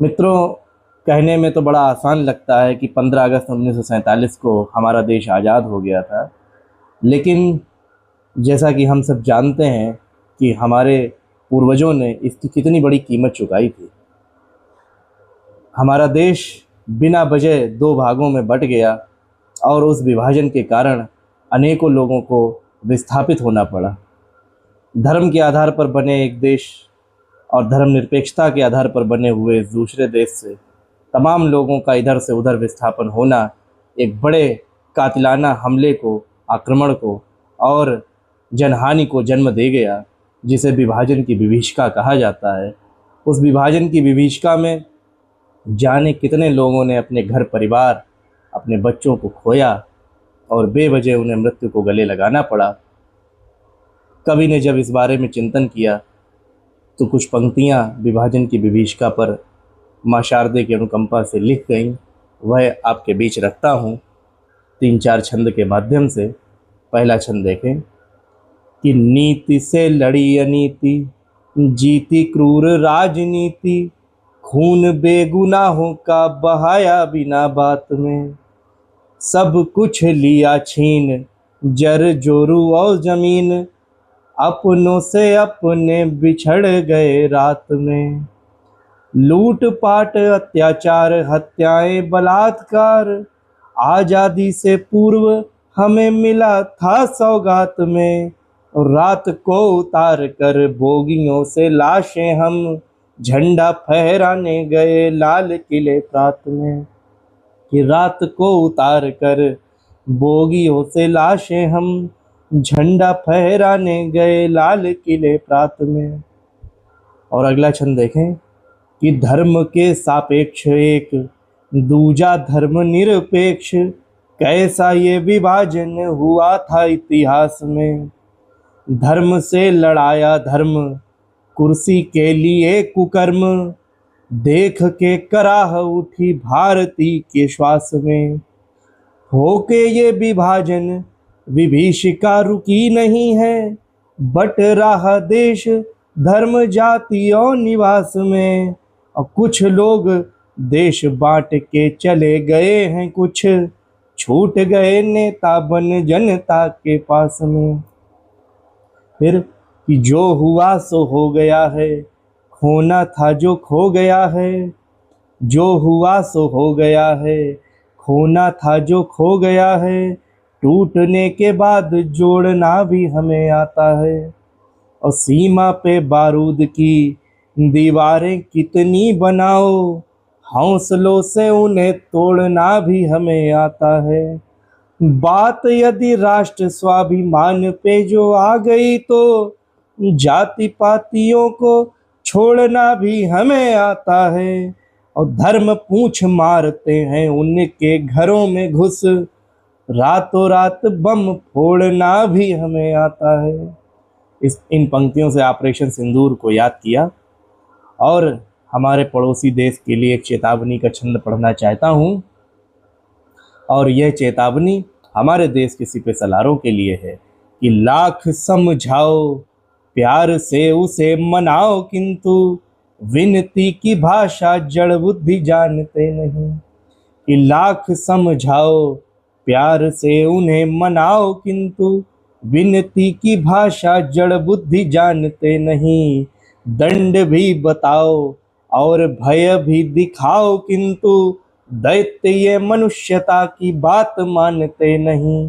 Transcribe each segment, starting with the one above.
मित्रों, कहने में तो बड़ा आसान लगता है कि 15 अगस्त 1947 को हमारा देश आज़ाद हो गया था। लेकिन जैसा कि हम सब जानते हैं कि हमारे पूर्वजों ने इसकी कितनी बड़ी कीमत चुकाई थी। हमारा देश बिना वजह दो भागों में बँट गया और उस विभाजन के कारण अनेकों लोगों को विस्थापित होना पड़ा। धर्म के आधार पर बने एक देश और धर्मनिरपेक्षता के आधार पर बने हुए दूसरे देश से तमाम लोगों का इधर से उधर विस्थापन होना एक बड़े कातिलाना हमले को, आक्रमण को और जनहानि को जन्म दे गया, जिसे विभाजन की विभीषिका कहा जाता है। उस विभाजन की विभीषिका में जाने कितने लोगों ने अपने घर परिवार, अपने बच्चों को खोया और बेवजह उन्हें मृत्यु को गले लगाना पड़ा। कवि ने जब इस बारे में चिंतन किया तो कुछ पंक्तियाँ विभाजन की विभीषिका पर माँ शारदे की अनुकंपा से लिख गईं। वह आपके बीच रखता हूँ 3-4 छंद के माध्यम से। पहला छंद देखें कि नीति से लड़ी अनीति, जीती क्रूर राजनीति, खून बेगुनाहों का बहाया बिना बात में, सब कुछ लिया छीन जर जोरू और जमीन, अपनों से अपने बिछड़ गए रात में, लूट पाट अत्याचार हत्याएं बलात्कार, आज़ादी से पूर्व हमें मिला था सौगात में, रात को उतार कर बोगियों से लाशें हम झंडा फहराने गए लाल किले प्रात में। कि रात को उतार कर बोगियों से लाशें हम झंडा फहराने गए लाल किले प्रात में। और अगला छंद देखें कि धर्म के सापेक्ष एक दूजा धर्म निरपेक्ष, कैसा ये विभाजन हुआ था इतिहास में, धर्म से लड़ाया धर्म कुर्सी के लिए कुकर्म, देख के कराह उठी भारती के श्वास में, होके ये विभाजन विभीषिका रुकी नहीं है, बट रहा देश धर्म जाति और निवास में, और कुछ लोग देश बांट के चले गए हैं, कुछ छूट गए नेता बन जनता के पास में। फिर कि जो हुआ सो हो गया है, खोना था जो खो गया है, जो हुआ सो हो गया है, खोना था जो खो गया है, टूटने के बाद जोड़ना भी हमें आता है, और सीमा पे बारूद की दीवारें कितनी बनाओ, हौसलों से उन्हें तोड़ना भी हमें आता है, बात यदि राष्ट्र स्वाभिमान पे जो आ गई तो जाति पातियों को छोड़ना भी हमें आता है, और धर्म पूंछ मारते हैं उनके घरों में घुस, रातों रात बम फोड़ना भी हमें आता है। इन पंक्तियों से ऑपरेशन सिंदूर को याद किया और हमारे पड़ोसी देश के लिए एक चेतावनी का छंद पढ़ना चाहता हूँ। और यह चेतावनी हमारे देश के सिपह सलारों के लिए है कि लाख समझाओ प्यार से उसे मनाओ, किंतु विनती की भाषा जड़ बुद्धि जानते नहीं। कि लाख समझाओ प्यार से उन्हें मनाओ, किंतु विनती की भाषा जड़ बुद्धि जानते नहीं। दंड भी बताओ और भय भी दिखाओ, किंतु दैत्य ये मनुष्यता की बात मानते नहीं।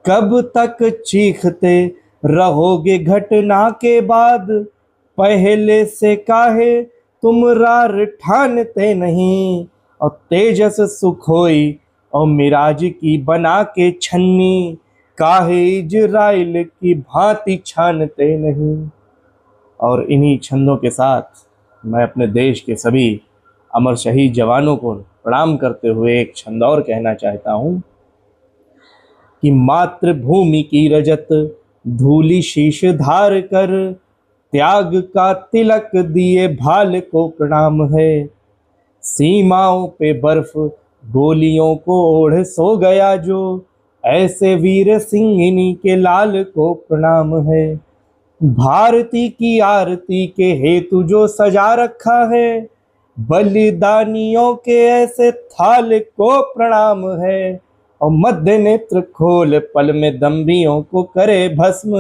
कब तक चीखते रहोगे घटना के बाद, पहले से काहे तुम रार ठानते नहीं। और तेजस सुखोई और मिराज की बना के छन्नी, काहे इजराइल की भांति छानते नहीं। और इन्हीं छंदों के साथ मैं अपने देश के सभी अमर शहीद जवानों को प्रणाम करते हुए एक छंद और कहना चाहता हूँ कि मातृभूमि की रजत धूली शीश धार कर, त्याग का तिलक दिए भाल को प्रणाम है। सीमाओं पे बर्फ गोलियों को ओढ़ सो गया जो, ऐसे वीर सिंहिनी के लाल को प्रणाम है। भारती की आरती के हेतु जो सजा रखा है, बलिदानियों के ऐसे थाल को प्रणाम है, और मध्य नेत्र खोल पल में दम्भियों को करे भस्म।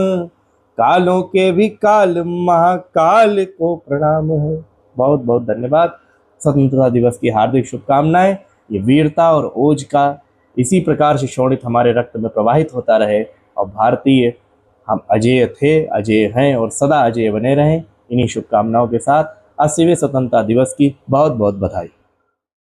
कालों के भी काल महाकाल को प्रणाम है। बहुत बहुत धन्यवाद। स्वतंत्रता दिवस की हार्दिक शुभकामनाएं। ये वीरता और ओज का इसी प्रकार से शोणित हमारे रक्त में प्रवाहित होता रहे, और भारतीय हम अजेय थे, अजेय हैं और सदा अजेय बने रहें। इन्हीं शुभकामनाओं के साथ 80वें स्वतंत्रता दिवस की बहुत बहुत बधाई।